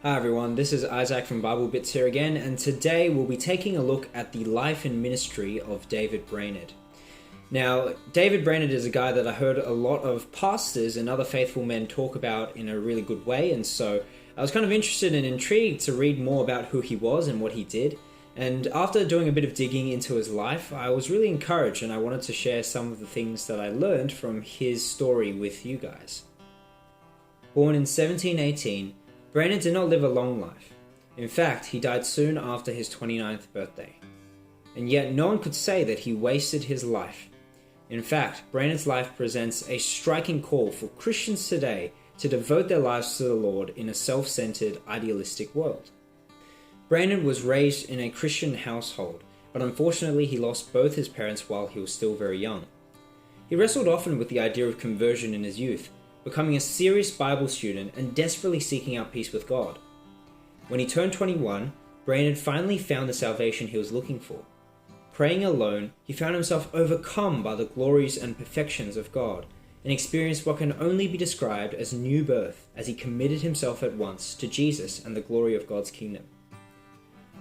Hi everyone, this is Isaac from Bible Bits here again, and today we'll be taking a look at the life and ministry of David Brainerd. Now, David Brainerd is a guy that I heard a lot of pastors and other faithful men talk about in a really good way, and so I was kind of interested and intrigued to read more about who he was and what he did. And after doing a bit of digging into his life, I was really encouraged and I wanted to share some of the things that I learned from his story with you guys. Born in 1718, Brainerd did not live a long life. In fact, he died soon after his 29th birthday. And yet no one could say that he wasted his life. In fact, Brainerd's life presents a striking call for Christians today to devote their lives to the Lord in a self-centered, idealistic world. Brainerd was raised in a Christian household, but unfortunately he lost both his parents while he was still very young. He wrestled often with the idea of conversion in his youth, becoming a serious Bible student and desperately seeking out peace with God. When he turned 21, Brainerd finally found the salvation he was looking for. Praying alone, he found himself overcome by the glories and perfections of God, and experienced what can only be described as new birth as he committed himself at once to Jesus and the glory of God's kingdom.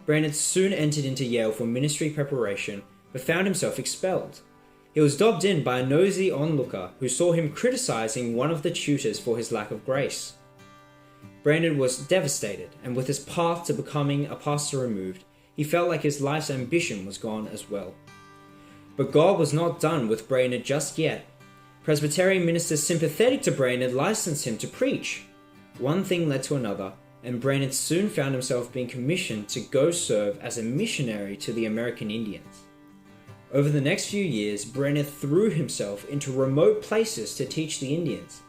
Brainerd soon entered into Yale for ministry preparation, but found himself expelled. He was dobbed in by a nosy onlooker who saw him criticizing one of the tutors for his lack of grace. Brainerd was devastated, and with his path to becoming a pastor removed, he felt like his life's ambition was gone as well. But God was not done with Brainerd just yet. Presbyterian ministers sympathetic to Brainerd licensed him to preach. One thing led to another, and Brainerd soon found himself being commissioned to go serve as a missionary to the American Indians. Over the next few years, Brainerd threw himself into remote places to teach the Indians.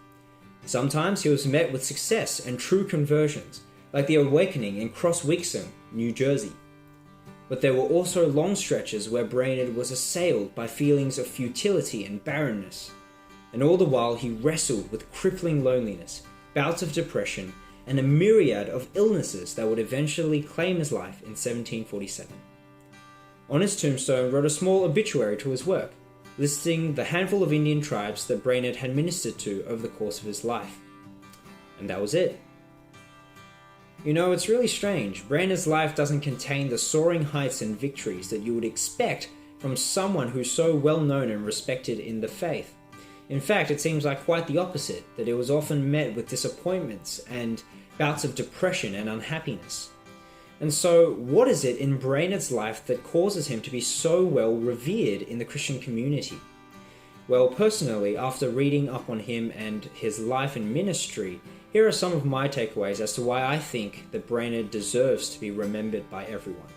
Sometimes he was met with success and true conversions, like the Awakening in Cross Wixom, New Jersey. But there were also long stretches where Brainerd was assailed by feelings of futility and barrenness, and all the while he wrestled with crippling loneliness, bouts of depression, and a myriad of illnesses that would eventually claim his life in 1747. On his tombstone wrote a small obituary to his work, listing the handful of Indian tribes that Brainerd had ministered to over the course of his life. And that was it. You know, it's really strange. Brainerd's life doesn't contain the soaring heights and victories that you would expect from someone who's so well known and respected in the faith. In fact, it seems like quite the opposite, that it was often met with disappointments and bouts of depression and unhappiness. And so, what is it in Brainerd's life that causes him to be so well revered in the Christian community? Well, personally, after reading up on him and his life and ministry, here are some of my takeaways as to why I think that Brainerd deserves to be remembered by everyone.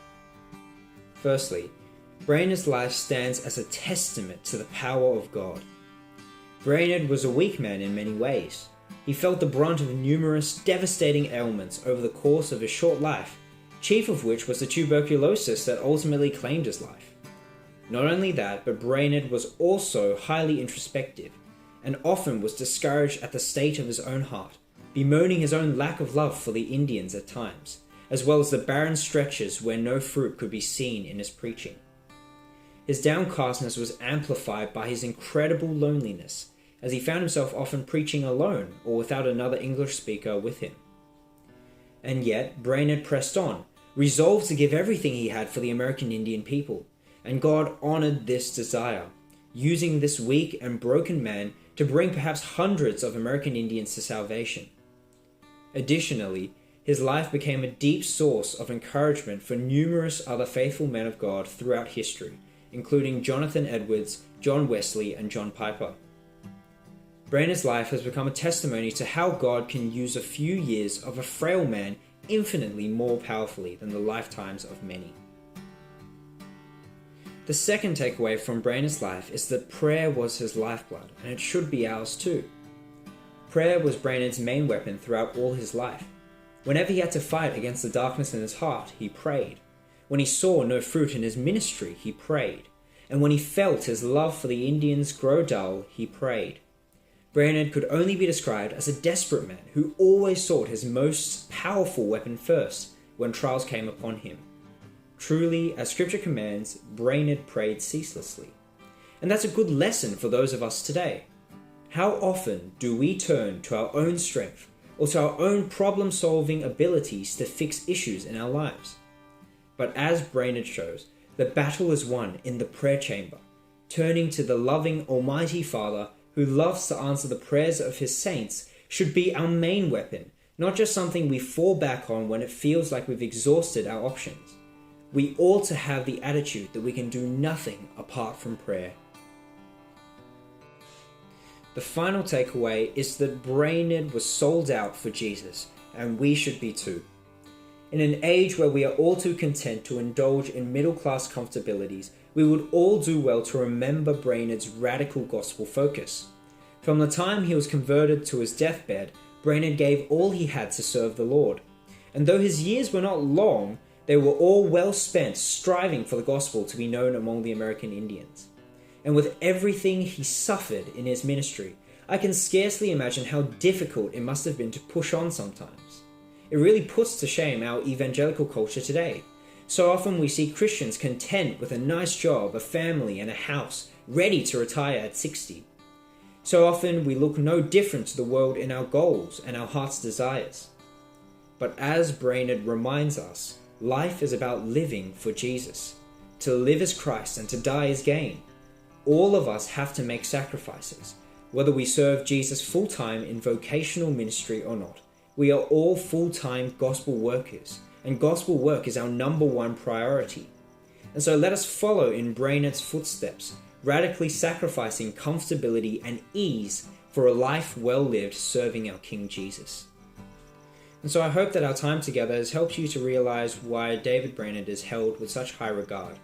Firstly, Brainerd's life stands as a testament to the power of God. Brainerd was a weak man in many ways. He felt the brunt of numerous devastating ailments over the course of his short life, chief of which was the tuberculosis that ultimately claimed his life. Not only that, but Brainerd was also highly introspective, and often was discouraged at the state of his own heart, bemoaning his own lack of love for the Indians at times, as well as the barren stretches where no fruit could be seen in his preaching. His downcastness was amplified by his incredible loneliness, as he found himself often preaching alone or without another English speaker with him. And yet, Brainerd pressed on, resolved to give everything he had for the American Indian people, and God honored this desire, using this weak and broken man to bring perhaps hundreds of American Indians to salvation. Additionally, his life became a deep source of encouragement for numerous other faithful men of God throughout history, including Jonathan Edwards, John Wesley, and John Piper. Brainerd's life has become a testimony to how God can use a few years of a frail man infinitely more powerfully than the lifetimes of many. The second takeaway from Brainerd's life is that prayer was his lifeblood, and it should be ours too. Prayer was Brainerd's main weapon throughout all his life. Whenever he had to fight against the darkness in his heart, he prayed. When he saw no fruit in his ministry, he prayed. And when he felt his love for the Indians grow dull, he prayed. Brainerd could only be described as a desperate man who always sought his most powerful weapon first when trials came upon him. Truly, as Scripture commands, Brainerd prayed ceaselessly. And that's a good lesson for those of us today. How often do we turn to our own strength, or to our own problem-solving abilities to fix issues in our lives. But as Brainerd shows, the battle is won in the prayer chamber, turning to the loving Almighty Father who loves to answer the prayers of his saints should be our main weapon, not just something we fall back on when it feels like we've exhausted our options. We ought to have the attitude that we can do nothing apart from prayer. The final takeaway is that Brainerd was sold out for Jesus, and we should be too. In an age where we are all too content to indulge in middle-class comfortabilities, we would all do well to remember Brainerd's radical gospel focus. From the time he was converted to his deathbed, Brainerd gave all he had to serve the Lord. And though his years were not long, they were all well spent striving for the gospel to be known among the American Indians. And with everything he suffered in his ministry, I can scarcely imagine how difficult it must have been to push on sometimes. It really puts to shame our evangelical culture today. So often we see Christians content with a nice job, a family, and a house, ready to retire at 60. So often we look no different to the world in our goals and our heart's desires. But as Brainerd reminds us, life is about living for Jesus. To live as Christ and to die as gain. All of us have to make sacrifices, whether we serve Jesus full-time in vocational ministry or not. We are all full-time gospel workers, and gospel work is our number one priority. And so let us follow in Brainerd's footsteps, radically sacrificing comfortability and ease for a life well lived serving our King Jesus. And so I hope that our time together has helped you to realize why David Brainerd is held with such high regard.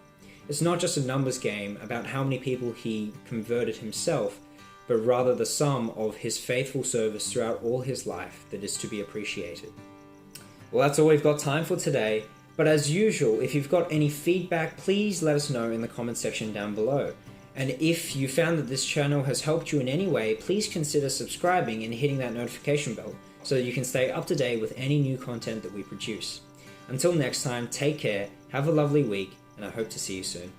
It's not just a numbers game about how many people he converted himself, but rather the sum of his faithful service throughout all his life that is to be appreciated. Well, that's all we've got time for today, but as usual, if you've got any feedback, please let us know in the comment section down below. And if you found that this channel has helped you in any way, please consider subscribing and hitting that notification bell so that you can stay up to date with any new content that we produce. Until next time, take care, have a lovely week, and I hope to see you soon.